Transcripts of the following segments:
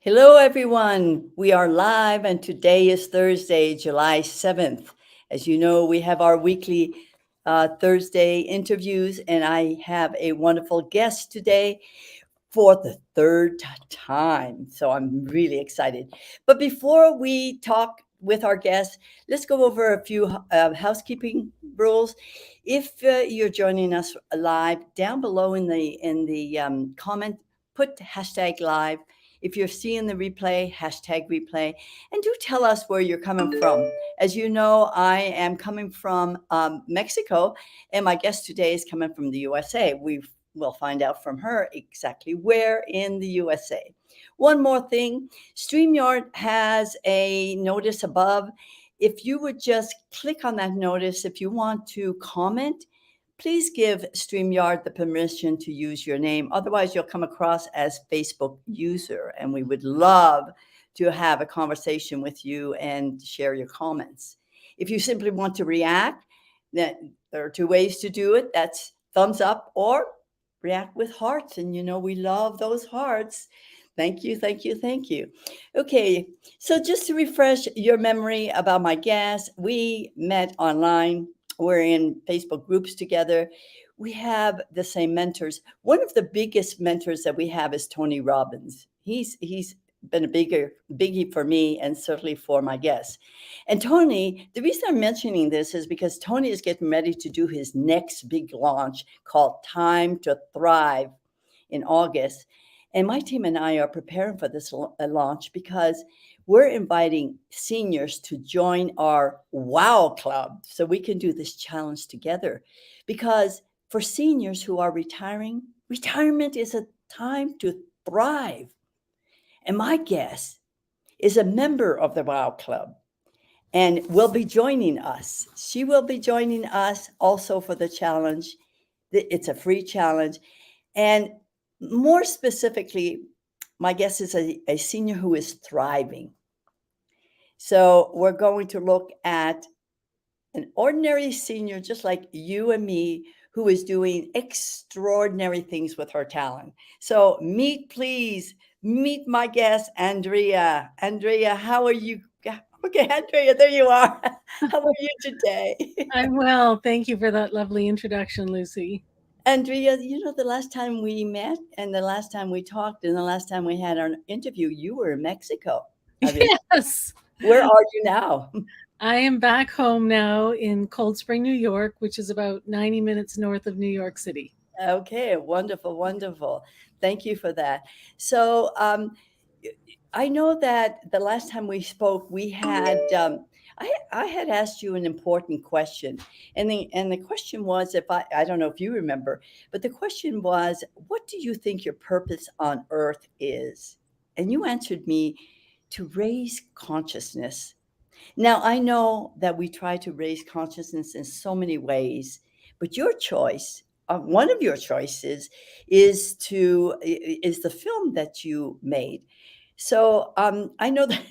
Hello, everyone. We are live, and today is Thursday, July 7th. As you know, we have our weekly Thursday interviews, and I have a wonderful guest today for the third time. So I'm really excited. But before we talk with our guests, let's go over a few housekeeping rules. If you're joining us live, down below in the comment, put hashtag live. If you're seeing the replay, hashtag replay, and do tell us where you're coming from. As you know, I am coming from Mexico, and my guest today is coming from the USA. We'll find out from her exactly where in the USA. One more thing, StreamYard has a notice above. If you would just click on that notice, if you want to comment, please give StreamYard the permission to use your name. Otherwise, you'll come across as Facebook user, and we would love to have a conversation with you and share your comments. If you simply want to react, then there are two ways to do it. That's thumbs up or react with hearts. And we love those hearts. Thank you, thank you, thank you. Okay, so just to refresh your memory about my guest, we met online. We're in Facebook groups together. We have the same mentors. One of the biggest mentors that we have is Tony Robbins. He's been a biggie for me and certainly for my guests. And Tony, the reason I'm mentioning this is because Tony is getting ready to do his next big launch called Time to Thrive in August. And my team and I are preparing for this launch because we're inviting seniors to join our WOW Club so we can do this challenge together. Because for seniors who are retiring, retirement is a time to thrive. And my guest is a member of the WOW Club and will be joining us. She will be joining us also for the challenge. It's a free challenge. And more specifically, my guest is a senior who is thriving. So we're going to look at an ordinary senior, just like you and me, who is doing extraordinary things with her talent. So please meet my guest, Andrea. Andrea, how are you? Okay, Andrea, there you are. How are you today? I'm well. Thank you for that lovely introduction, Lucy. Andrea, the last time we met and the last time we talked and the last time we had our interview, you were in Mexico. I remember. Yes, Where are you now? I am back home now in Cold Spring, New York, which is about 90 minutes north of New York City. Okay, wonderful, wonderful. Thank you for that. So, I know that the last time we spoke, we had I had asked you an important question, and the question was, if I don't know if you remember, but the question was, what do you think your purpose on Earth is? And you answered me, to raise consciousness. Now, I know that we try to raise consciousness in so many ways, but your choice, one of your choices, is the film that you made. So I know that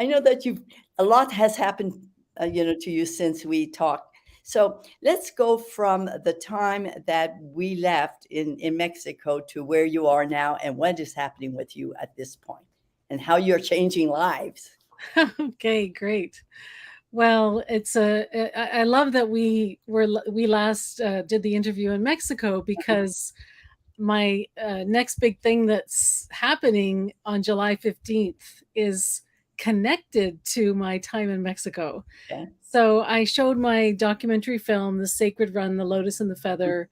I know that you've a lot has happened, to you since we talked. So let's go from the time that we left in Mexico to where you are now, and what is happening with you at this point, and how you're changing lives. Okay, great. Well, I love that we last did the interview in Mexico because my next big thing that's happening on July 15th is connected to my time in Mexico. Okay. So I showed my documentary film, The Sacred Run, The Lotus and the Feather,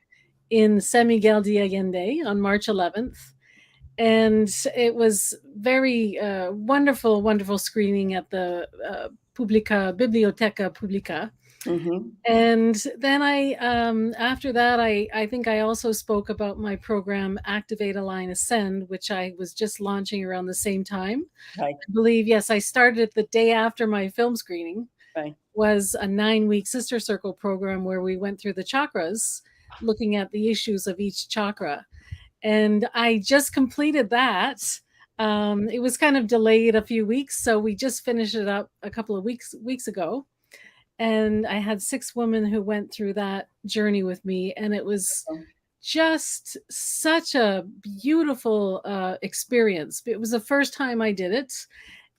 in San Miguel de Allende on March 11th. And it was very wonderful, wonderful screening at the Biblioteca Publica. Mm-hmm. And then after that, I think I also spoke about my program, Activate, Align, Ascend, which I was just launching around the same time. Right. I believe, yes, I started it the day after my film screening. Right. Was a 9-week sister circle program where we went through the chakras, looking at the issues of each chakra. And I just completed that. It was kind of delayed a few weeks, so we just finished it up a couple of weeks ago. And I had 6 women who went through that journey with me, and it was just such a beautiful experience. It was the first time I did it,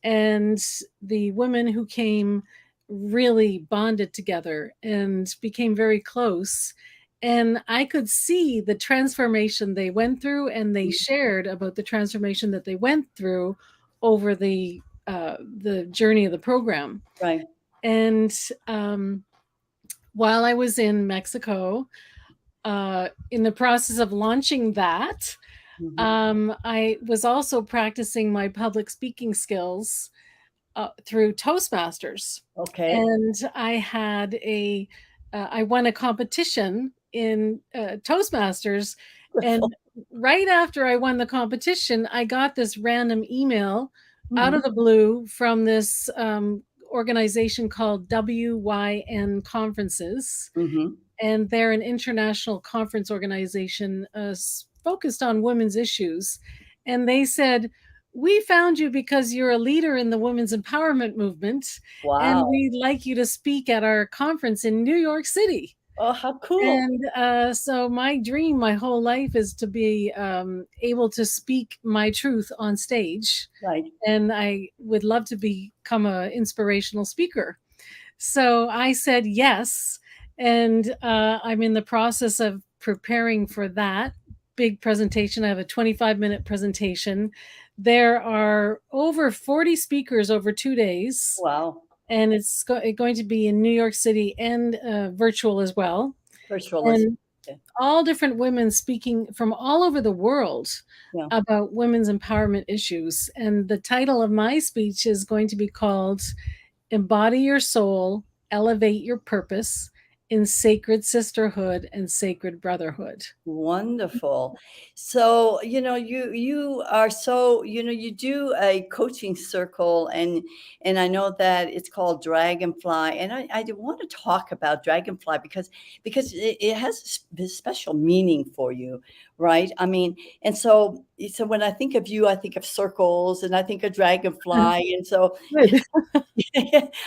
and the women who came really bonded together and became very close. And I could see the transformation they went through, and they shared about the transformation that they went through over the journey of the program. Right. And while I was in Mexico, in the process of launching that, Mhm. I was also practicing my public speaking skills through Toastmasters, Okay. and I won a competition in Toastmasters, and right after I won the competition, I got this random email out of Mhm. the blue from this organization called WYN Conferences, Mhm. and they're an international conference organization focused on women's issues. And they said, "We found you because you're a leader in the women's empowerment movement, and Wow. we'd like you to speak at our conference in New York City." Oh, how cool. And so my dream, my whole life, is to be able to speak my truth on stage. Right. And I would love to become an inspirational speaker. So I said yes, and I'm in the process of preparing for that big presentation. I have a 25-minute presentation. There are over 40 speakers over 2 days, Wow. and it's going to be in New York City and virtual as well. Virtual is And all different women speaking from all over the world yeah. about women's empowerment issues. And the title of my speech is going to be called Embody Your Soul, Elevate Your Purpose in Sacred Sisterhood and Sacred Brotherhood. Wonderful. So, you are so, you do a coaching circle, and I know that it's called Dragonfly, and I do want to talk about Dragonfly because it has this special meaning for you, right? I mean, and so when I think of you, I think of circles and I think of Dragonfly, and so Good.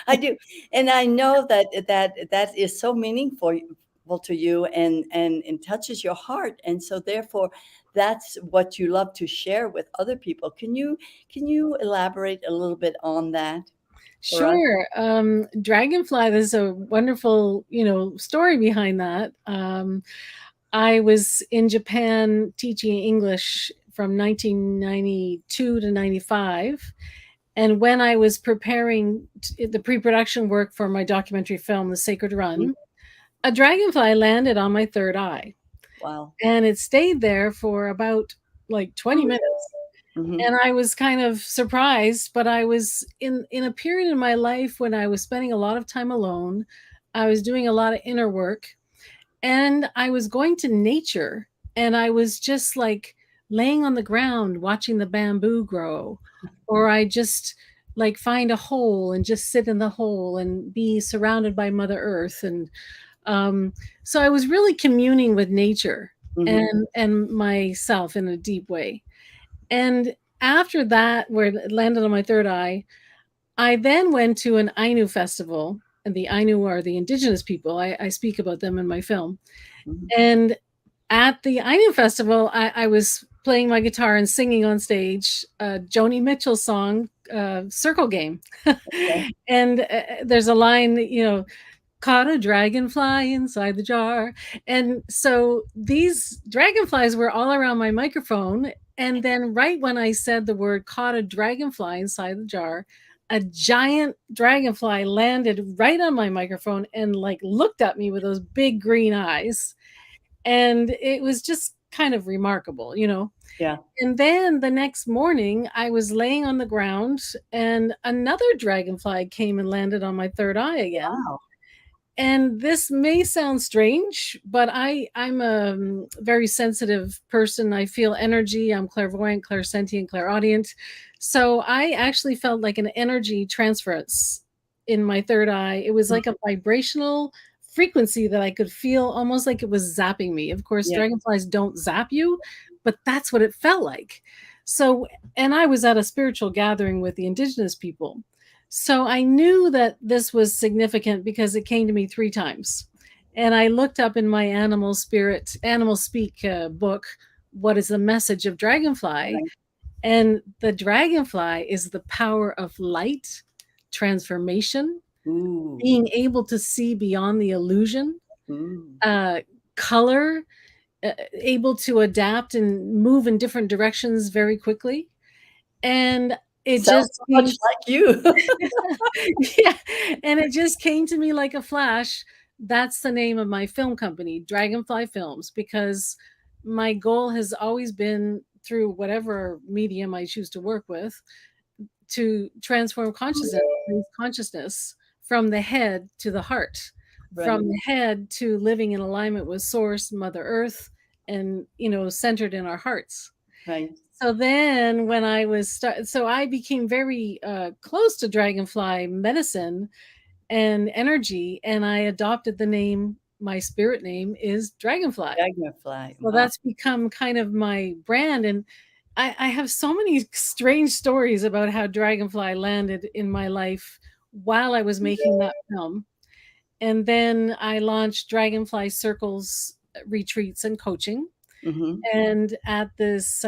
I do, and I know that is so meaningful to you, and touches your heart, and so therefore that's what you love to share with other people. Can you elaborate a little bit on that for us? Sure. Dragonfly, there's a wonderful, story behind that. I was in Japan teaching English from 1992 to 95. And when I was preparing the pre-production work for my documentary film, The Sacred Mhm. Run, a dragonfly landed on my third eye, Wow. and it stayed there for about like 20 minutes. Mhm. And I was kind of surprised, but I was in a period in my life when I was spending a lot of time alone. I was doing a lot of inner work, and I was going to nature, and I was just like laying on the ground watching the bamboo grow, or I just like find a hole and just sit in the hole and be surrounded by Mother Earth. And so I was really communing with nature Mhm. and myself in a deep way. And after that, where it landed on my third eye, I then went to an Ainu festival. And the Ainu are the indigenous people. I speak about them in my film. Mhm. And at the Ainu festival, I was playing my guitar and singing on stage Joni Mitchell's song, Circle Game. Okay. And there's a line, caught a dragonfly inside the jar. And so these dragonflies were all around my microphone. And then, right when I said the word caught a dragonfly inside the jar, a giant dragonfly landed right on my microphone and like looked at me with those big green eyes. And it was just kind of remarkable. Yeah. And then the next morning, I was laying on the ground, and another dragonfly came and landed on my third eye again. Wow. And this may sound strange, but I'm a very sensitive person. I feel energy. I'm clairvoyant, clairsentient, clairaudient. So I actually felt like an energy transference in my third eye. It was like a vibrational frequency that I could feel, almost like it was zapping me. Of course, Yeah. dragonflies don't zap you, but that's what it felt like. So, and I was at a spiritual gathering with the indigenous people. So I knew that this was significant because it came to me 3 times. And I looked up in my animal speak book, what is the message of dragonfly? Right. And the dragonfly is the power of light, transformation, Ooh. being able to see beyond the illusion, Ooh. uh, color, able to adapt and move in different directions very quickly. And it Sounds just so much came, like you. yeah, and it just came to me like a flash. That's the name of my film company, Dragonfly Films, because my goal has always been through whatever medium I choose to work with to transform consciousness from the head to the heart, Right. from the head to living in alignment with source, Mother Earth, and centered in our hearts. Right. So then when so I became very close to dragonfly medicine and energy, and I adopted the name. My spirit name is Dragonfly. Dragonfly. So Wow. that's become kind of my brand. And I have so many strange stories about how Dragonfly landed in my life while I was making that film. And then I launched Dragonfly Circles retreats and coaching. Mhm. And at this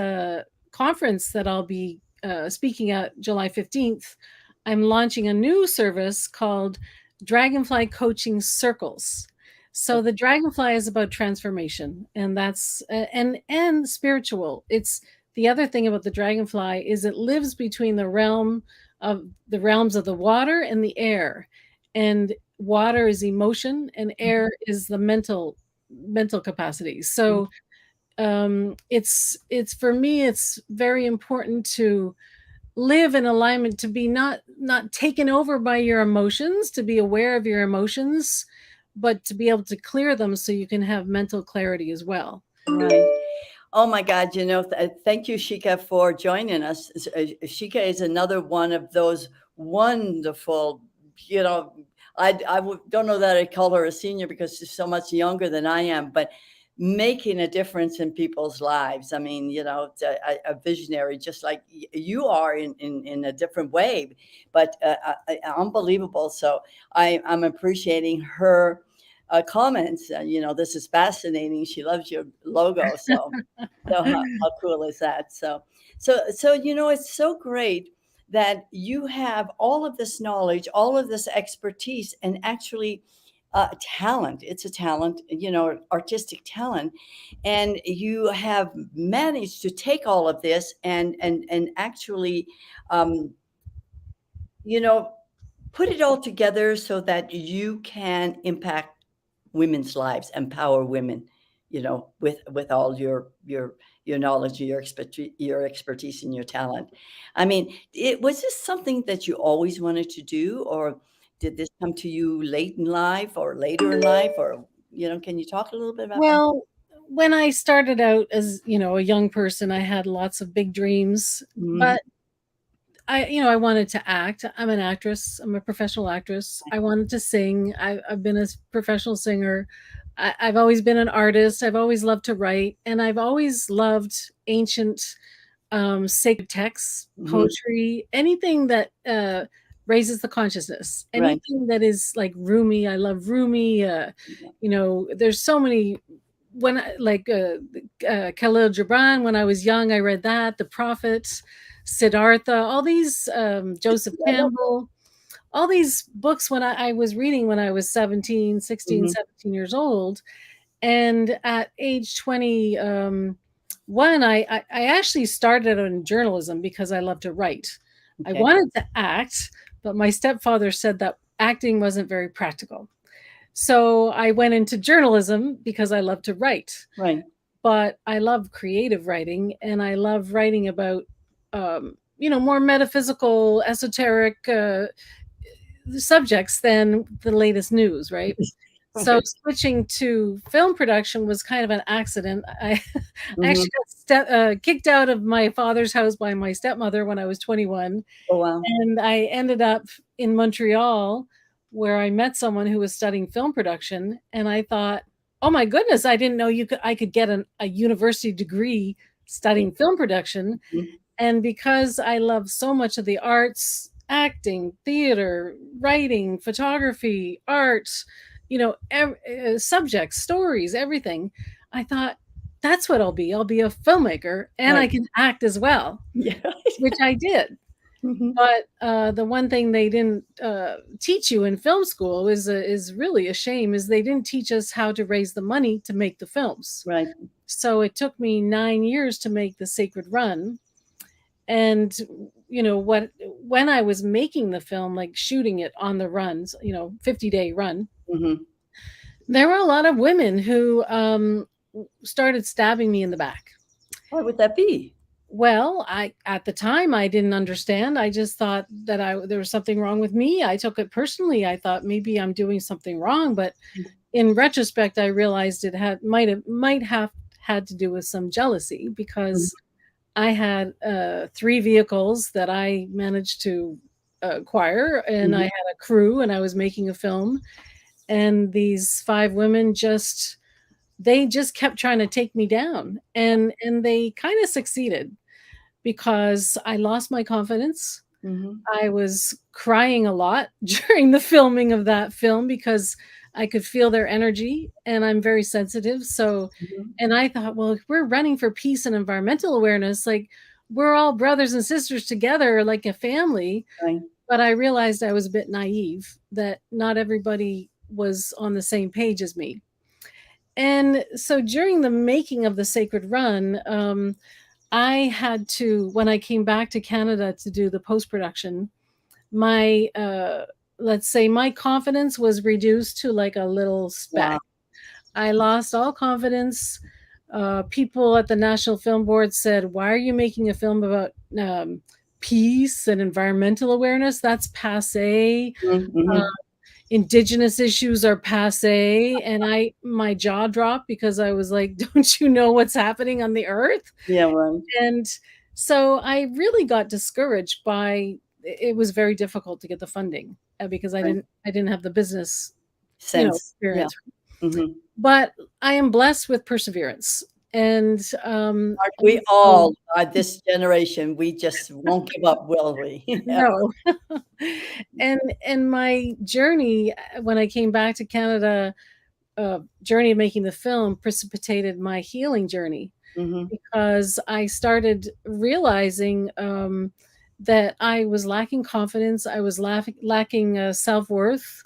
conference that I'll be speaking at July 15th, I'm launching a new service called Dragonfly Coaching Circles. So the dragonfly is about transformation, and that's and spiritual. It's the other thing about the dragonfly is it lives between the realms of the water and the air. And water is emotion and air is the mental capacity. So it's for me it's very important to live in alignment, to be not taken over by your emotions, to be aware of your emotions, but to be able to clear them so you can have mental clarity as well. Right. Oh my God, thank you, Shika, for joining us. Shika is another one of those wonderful, you know, don't know that I call her a senior because she's so much younger than I am, but making a difference in people's lives. I mean, a visionary, just like you are in a different way, but unbelievable. So I'm appreciating her comments. This is fascinating. She loves your logo. So how cool is that? So it's so great that you have all of this knowledge, all of this expertise, and actually talent. It's a talent, artistic talent, and you have managed to take all of this and actually, um, you know, put it all together so that you can impact women's lives, empower women, with all your knowledge, your expertise and your talent. I mean, it was this something that you always wanted to do, or did this come to you late in life or later in life, or can you talk a little bit about that? Well, when I started out as a young person, I had lots of big dreams, Mhm. but I wanted to act. I'm an actress. I'm a professional actress. I wanted to sing. I've been a professional singer. I've always been an artist. I've always loved to write, and I've always loved ancient, sacred texts, Mhm. poetry, anything that raises the consciousness, Right. anything that is like Rumi. I love Rumi. There's so many. Khalil Gibran, when I was young, I read that, The Prophet, Siddhartha, all these, Joseph Campbell, all these books when I was reading when I was 17, 16, Mhm. 17 years old. And at age 20, one, I actually started in journalism because I love to write. I Okay. wanted to act, but my stepfather said that acting wasn't very practical. So I went into journalism because I love to write, Right. but I love creative writing and I love writing about, more metaphysical, esoteric subjects than the latest news, right? So Right. switching to film production was kind of an accident. I Mhm. actually got kicked out of my father's house by my stepmother when I was 21, Oh, wow. and I ended up in Montreal where I met someone who was studying film production, and I thought, "Oh my goodness, I didn't know I could get a university degree Yeah. studying film production." Mhm. And because I love so much of the arts, acting, theater, writing, photography, art, subjects, stories, everything. I thought, that's what I'll be. I'll be a filmmaker, and I Right. can act as well, Yeah. which I did. Mhm. But the one thing they didn't teach you in film school is really a shame, is they didn't teach us how to raise the money to make the films. Right. So it took me 9 years to make The Sacred Run. And when I was making the film, like shooting it on the runs, 50-day run, Mhm. there were a lot of women who started stabbing me in the back. Why would that be? Well, I at the time I didn't understand. I just thought that there was something wrong with me. I took it personally. I thought maybe I'm doing something wrong, but in retrospect I realized it might have had to do with some jealousy, Mhm. because I had 3 vehicles that I managed to acquire, and I Mhm. had a crew, and I was making a film, and these 5 women just kept trying to take me down, and they kind of succeeded, because I lost my confidence. Mhm. I was crying a lot during the filming of that film, because I could feel their energy, and I'm very sensitive. So, Mhm. and I thought, well, if we're running for peace and environmental awareness, like, we're all brothers and sisters together, like a family. Right. But I realized I was a bit naive, that not everybody was on the same page as me. And so during the making of The Sacred Run, I had to, when I came back to Canada to do the post production, my let's say my confidence was reduced to like a little Wow. speck. I lost all confidence. People at the National Film Board said, "Why are you making a film about peace and environmental awareness? That's passe. Mhm. Uh, Mhm. Indigenous issues are passe." And my jaw dropped, because I was like, "Don't you know what's happening on the earth?" Yeah, right. And so I really got discouraged by it. Was very difficult to get the funding, because I Right. didn't have the business, Sense. Yeah. experience. Mhm. But I am blessed with perseverance. And Aren't we so all are this generation? We just won't give up, will we? Ever. no. And my journey, when I came back to Canada, journey of making the film precipitated my healing journey, Mhm. because I started realizing that I was lacking confidence, I was lacking self worth,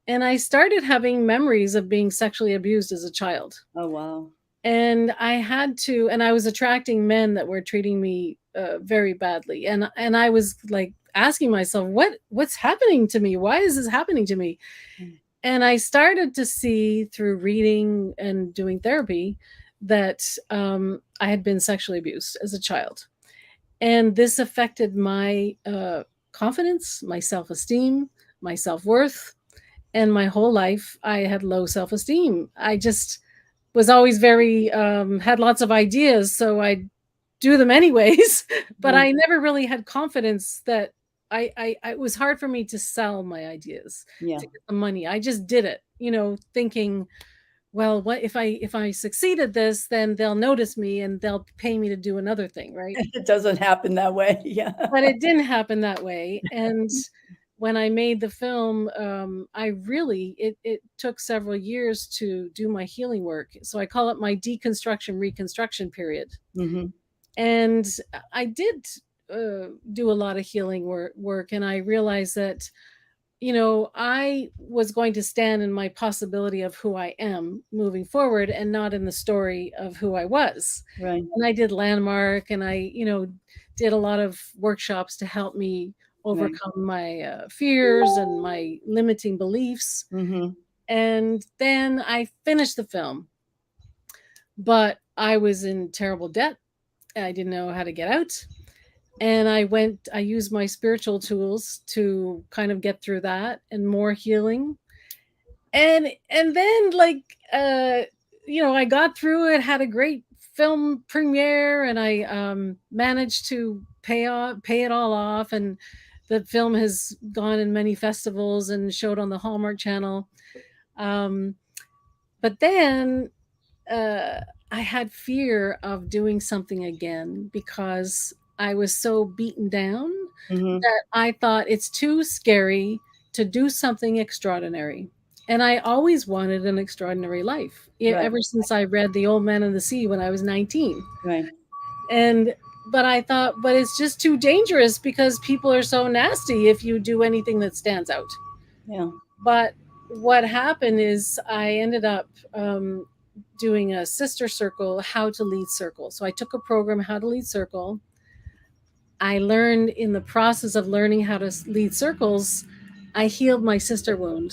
and I started having memories of being sexually abused as a child. Oh, wow. And and I was attracting men that were treating me very badly, and I was like asking myself, what's happening to me? Why is this happening to me? Mm. And I started to see through reading and doing therapy that I had been sexually abused as a child. And this affected my confidence, my self esteem, my self worth. And my whole life, I had low self esteem. I just was always had lots of ideas. So I do them anyways. But Right. I never really had confidence that it was hard for me to sell my ideas, Yeah. to get the money. I just did it, thinking, well, what if I succeed at this, then they'll notice me and they'll pay me to do another thing, right? It doesn't happen that way. Yeah. But it didn't happen that way. And when I made the film, I really it took several years to do my healing work. So I call it my deconstruction reconstruction period. Mhm. And I did do a lot of healing work, and I realized that I was going to stand in my possibility of who I am moving forward, and not in the story of who I was. Right. And I did landmark, and I did a lot of workshops to help me Right. overcome my fears and my limiting beliefs. Mhm. And then I finished the film, but I was in terrible debt. I didn't know how to get out. And I used my spiritual tools to kind of get through that, and more healing. And then, like, I got through it, had a great film premiere, and I managed to pay it all off. And the film has gone in many festivals and showed on the Hallmark Channel. um, but then uh, I had fear of doing something again, because I was so beaten down Mhm. that I thought it's too scary to do something extraordinary. And I always wanted an extraordinary life, Right. ever since I read The Old Man and the Sea when I was 19. Right. And but I thought, but it's just too dangerous because people are so nasty if you do anything that stands out. Yeah. But what happened is I ended up doing a sister circle, how to lead circle. So I took a program, how to lead circle. I learned in the process of learning how to lead circles, I healed my sister wound.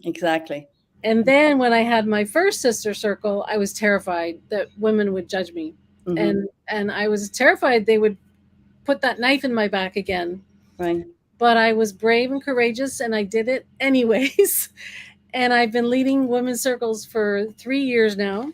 Exactly. And then when I had my first sister circle, I was terrified that women would judge me. Hmm. And I was terrified they would put that knife in my back again. Right. But I was brave and courageous and I did it anyways. And I've been leading women's circles for 3 years now.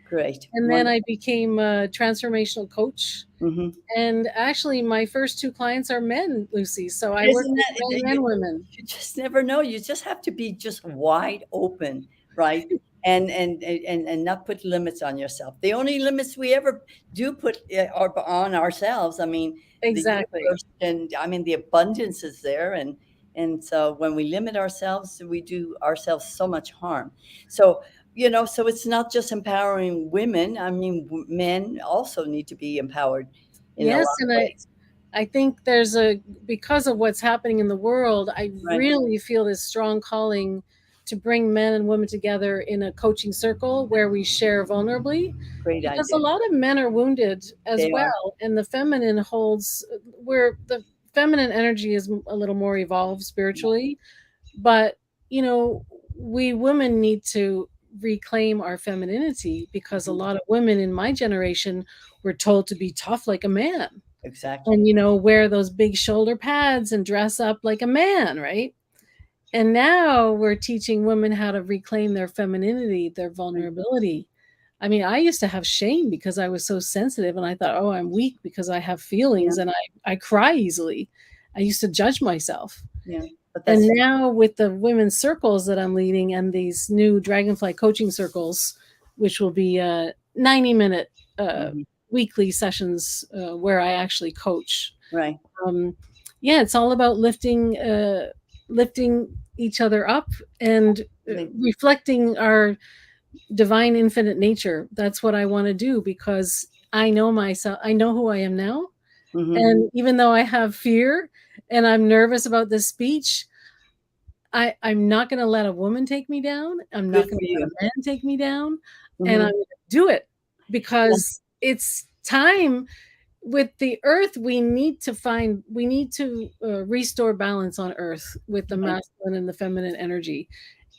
Great. And then Wonderful. I became a transformational coach. Hmm. And actually, my first two clients are men, Lucy. So I work Isn't with that men and women. you just never know. You just have to be just wide open, right? And not put limits on yourself. The only limits we ever do put are on ourselves. I mean, the Exactly. universe, and I mean the abundance is there, and so when we limit ourselves, we do ourselves so much harm. So so it's not just empowering women. I mean, men also need to be empowered in a lot Yes, of and ways. I think there's because of what's happening in the world, I Right? really feel this strong calling to bring men and women together in a coaching circle where we share vulnerably, Great because a idea. lot of men are wounded as They are. well, and the feminine holds where the feminine energy is a little more evolved spiritually, but you know, we women need to reclaim our femininity because a Mhm. lot of women in my generation were told to be tough like a man and Exactly. wear those big shoulder pads and dress up like a man, right? And now we're teaching women how to reclaim their femininity, their Right. vulnerability. I mean, I used to have shame because I was so sensitive and I thought, oh, I'm weak because I have Yeah, feelings and I cry easily. I used to judge myself. yeah, but And that's now with the women's circles that I'm leading and these new Dragonfly coaching circles, which will be 90-minute mhm, weekly sessions where I actually coach. right, Um, yeah, it's all about lifting each other up and absolutely, reflecting our divine infinite nature. That's what I want to do because I know myself. I know who I am now. mhm, And even though I have fear and I'm nervous about this speech, I'm not going to let a woman take me down. I'm good not for going to let you, a man take me down. And I'm mhm, going to do it yeah, because it's time. With the earth, we need to restore balance on earth with the right. masculine and the feminine energy.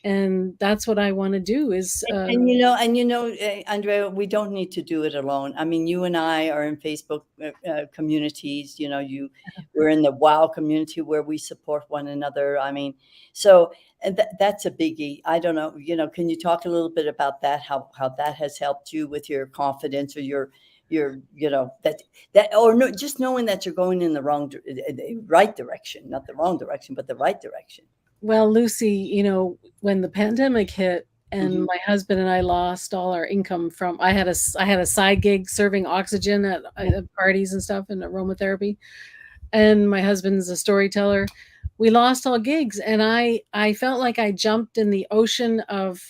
And that's what I want to do is Andrea, we don't need to do it alone. I mean, you and I are in Facebook communities. We're in the WOW community where we support one another. I mean, so and that's a biggie. I don't know. Can you talk a little bit about that? How that has helped you with your confidence or your that or no, just knowing that you're going in the right direction, not the wrong direction, but the right direction. well, Lucy, when the pandemic hit and Hmm. my husband and I lost all our income from I had a side gig serving oxygen Yeah. at parties and stuff and aromatherapy, and my husband's a storyteller. We lost all gigs, and I felt like I jumped in the ocean of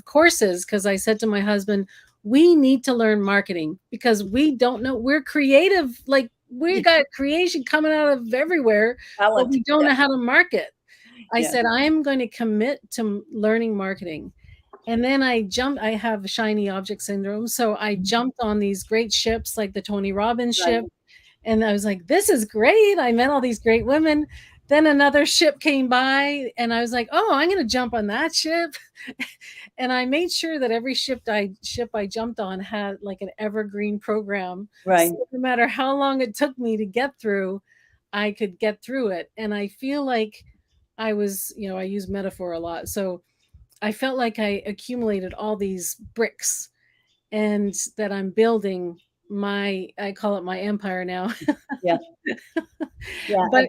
courses because I said to my husband, we need to learn marketing because we don't know. We're creative, like we got creation coming out of everywhere, but Talent. we don't Yeah. know how to market. I Yeah. said, I'm going to commit to learning marketing. And then I have shiny object syndrome. So I jumped on these great ships like the Tony Robbins ship. Right. And I was like, this is great. I met all these great women. Then another ship came by and I was like, oh, I'm going to jump on that ship. And I made sure that every ship I jumped on had like an evergreen program. Right. So no matter how long it took me to get through, I could get through it. And I feel like I use metaphor a lot. So I felt like I accumulated all these bricks and that I'm building I call it my empire now. Yeah. Yeah. But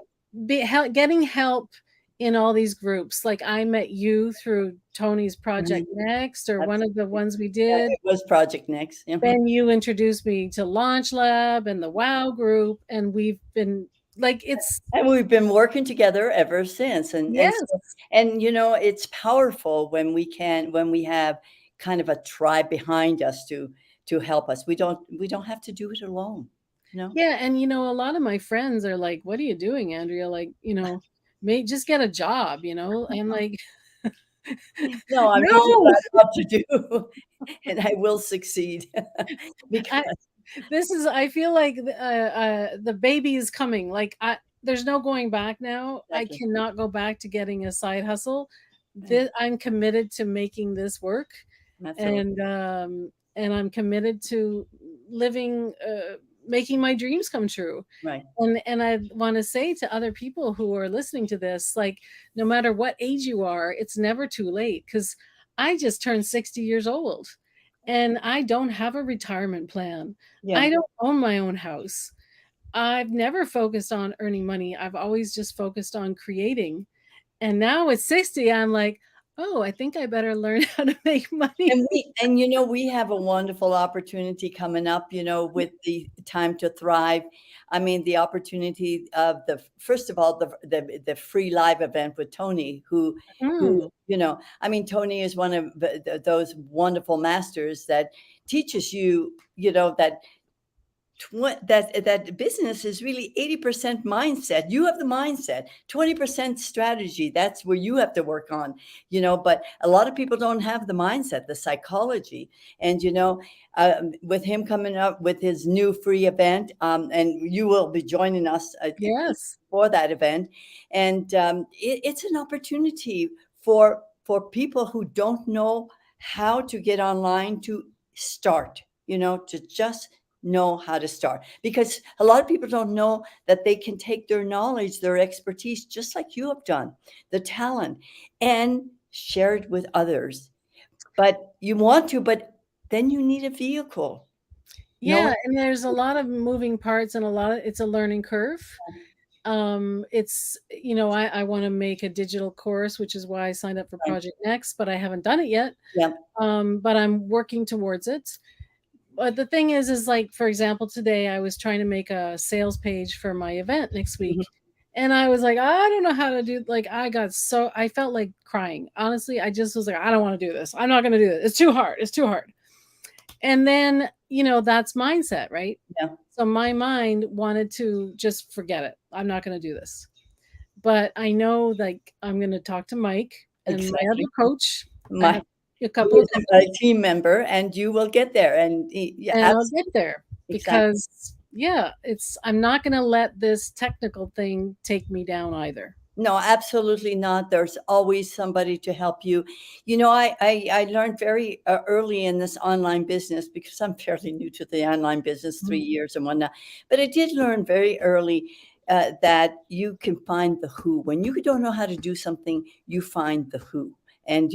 getting help in all these groups, like I met you through Tony's Project Mhm. Next or one of the Absolutely. ones we Yeah, did. it was Project Next. Mhm. Then you introduced me to Launch Lab and the WOW group, and we've been like it's And we've been working together ever since, and yes. so and, it's powerful when we have kind of a tribe behind us to help us. We don't have to do it alone, you know? Yeah, and a lot of my friends are like, "What are you doing, Andrea? Like, may just get a job, And like, No, I'm doing no, what I love to do, and I will succeed I because this is I feel like the baby is coming. Like there's no going back now. I exactly, cannot go back to getting a side hustle. right, I'm committed to making this work, absolutely, and I'm committed to living, making my dreams come true. right. And I want to say to other people who are listening to this, like, no matter what age you are, it's never too late. Because I just turned 60 years old and I don't have a retirement plan. Yeah. I don't own my own house. I've never focused on earning money. I've always just focused on creating. And now at 60, I'm like, oh, I think I better learn how to make money. And we have a wonderful opportunity coming up, with the Time to Thrive. I mean, the opportunity of the first of all, the free live event with Tony, who, Mm, I mean, Tony is one of those wonderful masters that teaches you, that that business is really 80% mindset. You have the mindset, 20% strategy. That's where you have to work on, but a lot of people don't have the mindset, the psychology. And with him coming up with his new free event, and you will be joining us yes. for that event. And it's an opportunity for people who don't know how to get online to start, to just know how to start, because a lot of people don't know that they can take their knowledge, their expertise, just like you have done, the talent, and share it with others. But you want to, but then you need a vehicle. No. Yeah, and there's a lot of moving parts and it's a learning curve. It's I want to make a digital course, which is why I signed up for Right. Project Next, but I haven't done it yet. Yeah. But I'm working towards it. But the thing is like, for example, today I was trying to make a sales page for my event next Mhm. week. And I was like, I don't know how to do, like, I felt like crying. Honestly, I just was like, I don't want to do this. I'm not going to do it. It's too hard. It's too hard. And then, that's mindset, right? Yeah. So my mind wanted to just forget it. I'm not going to do this. But I know, like, I'm going to talk to Mike and my other Exactly. coach. I My have a Who couple of is a coaches, team member, and you will get there. And yeah, and I'll get absolutely, there exactly. because, yeah, I'm not going to let this technical thing take me down either. No, absolutely not. There's always somebody to help you. I learned very early in this online business, because I'm fairly new to the online business, Mm. 3 years and whatnot. But I did learn very early that you can find the who. When you don't know how to do something, you find the who. And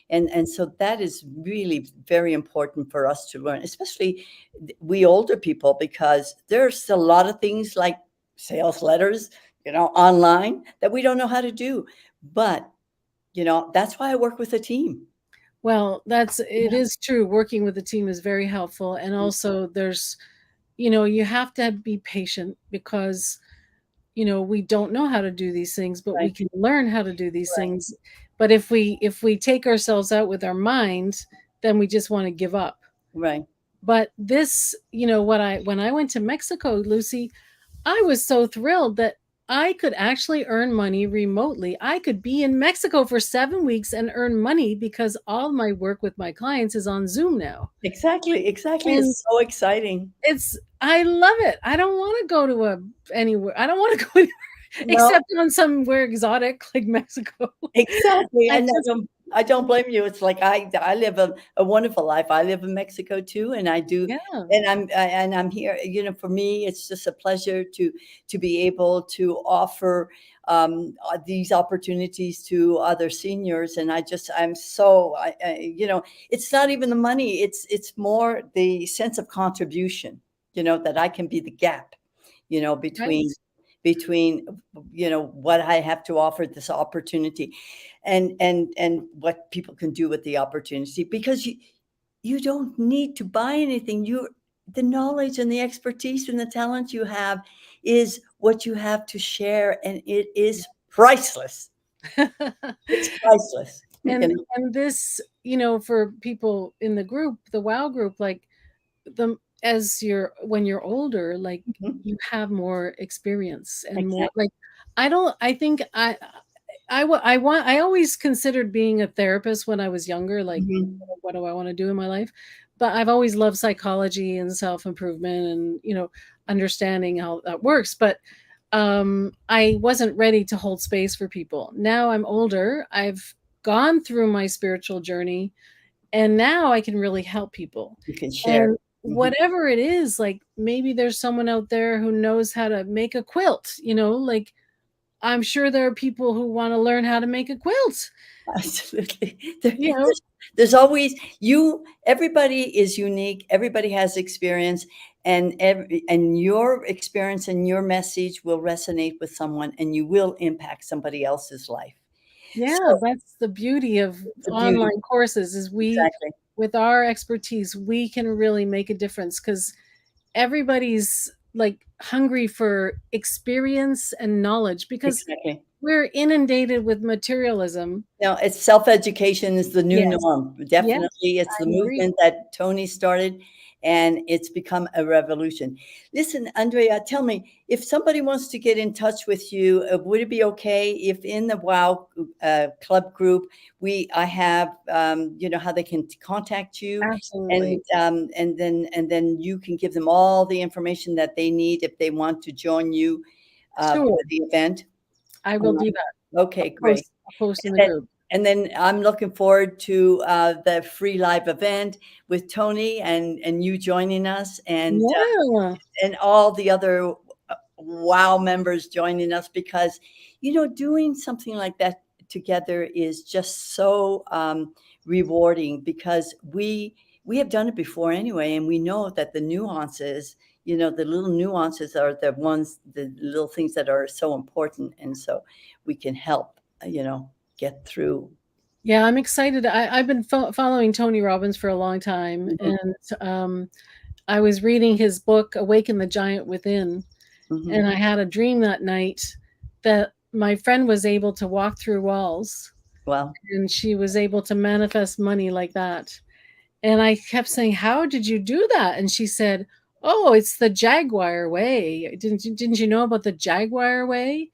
and so that is really very important for us to learn, especially we older people, because there's a lot of things like sales letters, online, that we don't know how to do. But, that's why I work with a team. Well, it Yeah. is true. Working with the team is very helpful. And also, you have to be patient because, we don't know how to do these things, but we Right, can learn how to do these right, things. But if we take ourselves out with our mind, then we just want to give up. right. But this, when I went to Mexico, Lucy, I was so thrilled that I could actually earn money remotely. I could be in Mexico for 7 weeks and earn money because all my work with my clients is on Zoom now. Exactly, exactly. And It's so exciting. I love it. I don't wanna go to anywhere. I don't wanna go anywhere No, except on somewhere exotic like Mexico. exactly. I And just I don't blame you. It's like I live a wonderful life. I live in Mexico too, and I do, yeah, and I'm here. For me, it's just a pleasure to be able to offer these opportunities to other seniors. And I'm so it's not even the money. It's more the sense of contribution. That I can be the gap. Between right, between what I have to offer, this opportunity, and what people can do with the opportunity, because you don't need to buy anything. The knowledge and the expertise and the talent you have is what you have to share, and it is priceless. It's priceless. And this, for people in the group, the WoW group, like the as you're when you're older, like Mhm. you have more experience and more Exactly. like I think I always considered being a therapist when I was younger, like Mhm. what do I want to do in my life? But I've always loved psychology and self-improvement and, understanding how that works. But I wasn't ready to hold space for people. Now I'm older. I've gone through my spiritual journey and now I can really help people. You can share. And Mhm. whatever it is, like maybe there's someone out there who knows how to make a quilt, like I'm sure there are people who want to learn how to make a quilt, Absolutely. you know. There's always everybody is unique. Everybody has experience, and your experience and your message will resonate with someone, and you will impact somebody else's life. Yeah, So that's the beauty of the beauty, online courses is we exactly, with our expertise, we can really make a difference because everybody's like hungry for experience and knowledge because exactly. we're inundated with materialism. No, it's self-education is the new Yes. norm. Yes, Definitely, it's the I agree. movement that Tony started, and it's become a revolution. Listen, Andrea, tell me, if somebody wants to get in touch with you, would it be okay if in the WOW club group, I have, how they can contact you, Absolutely. and then you can give them all the information that they need if they want to join you Sure. for the event. I will do Online. that. Okay, great. I'll post in And the then group. I'm looking forward to the free live event with Tony and you joining us Yeah. and all the other wow members joining us because doing something like that together is just so rewarding because we have done it before anyway, and we know that the nuances, the little nuances are the little things that are so important, and so we can help get through. Yeah, I'm excited. I've been following Tony Robbins for a long time, Mhm, and I was reading his book, Awaken the Giant Within, mhm. and I had a dream that night that my friend was able to walk through walls Well, and she was able to manifest money like that. And I kept saying, "How did you do that?" And she said, "Oh, it's the Jaguar way. Didn't you know about the Jaguar way?"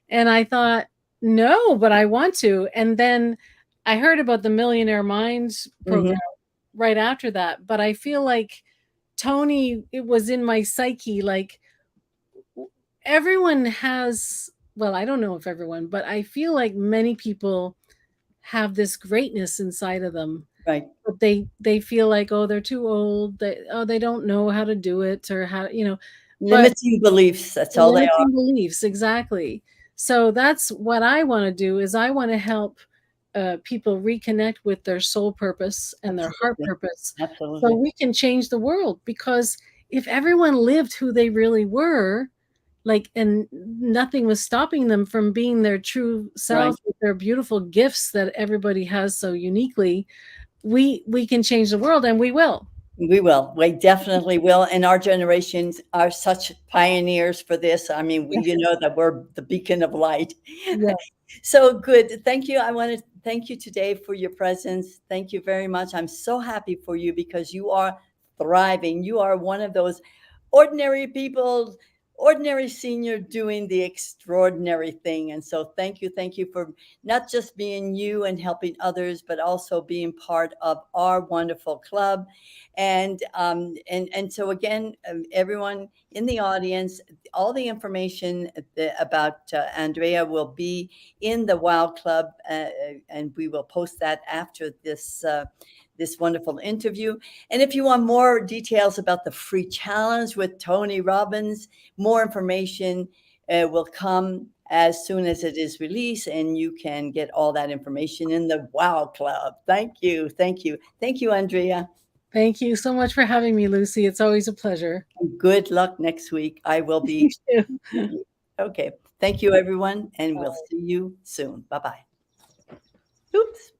And I thought, "No, but I want to." And then I heard about the Millionaire Minds program mhm, right after that, but I feel like Tony, it was in my psyche, like everyone has, well, I don't know if everyone, but I feel like many people have this greatness inside of them, right. but they feel like, oh, they're too old, they don't know how to do it or how. But Limiting beliefs, that's all they are. limiting beliefs, exactly. So that's what I want to do is I want to help people reconnect with their soul purpose and their heart Absolutely, purpose so absolutely. we can change the world. Because if everyone lived who they really were, like, and nothing was stopping them from being their true Right. self with their beautiful gifts that everybody has so uniquely, we can change the world, and we will. We will. We definitely will. And our generations are such pioneers for this. I mean, Yeah. that we're the beacon of light. Yeah. So good. Thank you. I want to thank you today for your presence. Thank you very much. I'm so happy for you because you are thriving. You are one of those ordinary people, ordinary senior doing the extraordinary thing. And so thank you for not just being you and helping others, but also being part of our wonderful club. And so again, everyone in the audience, all the information about Andrea will be in the Wow Club, and we will post that after this wonderful interview. And if you want more details about the free challenge with Tony Robbins, more information will come as soon as it is released, and you can get all that information in the Wow Club. Thank you, Andrea. Thank you so much for having me, Lucy. It's always a pleasure. Good luck next week. I will be. You too. Okay. Thank you, everyone, and we'll see you soon. Bye bye. Oops.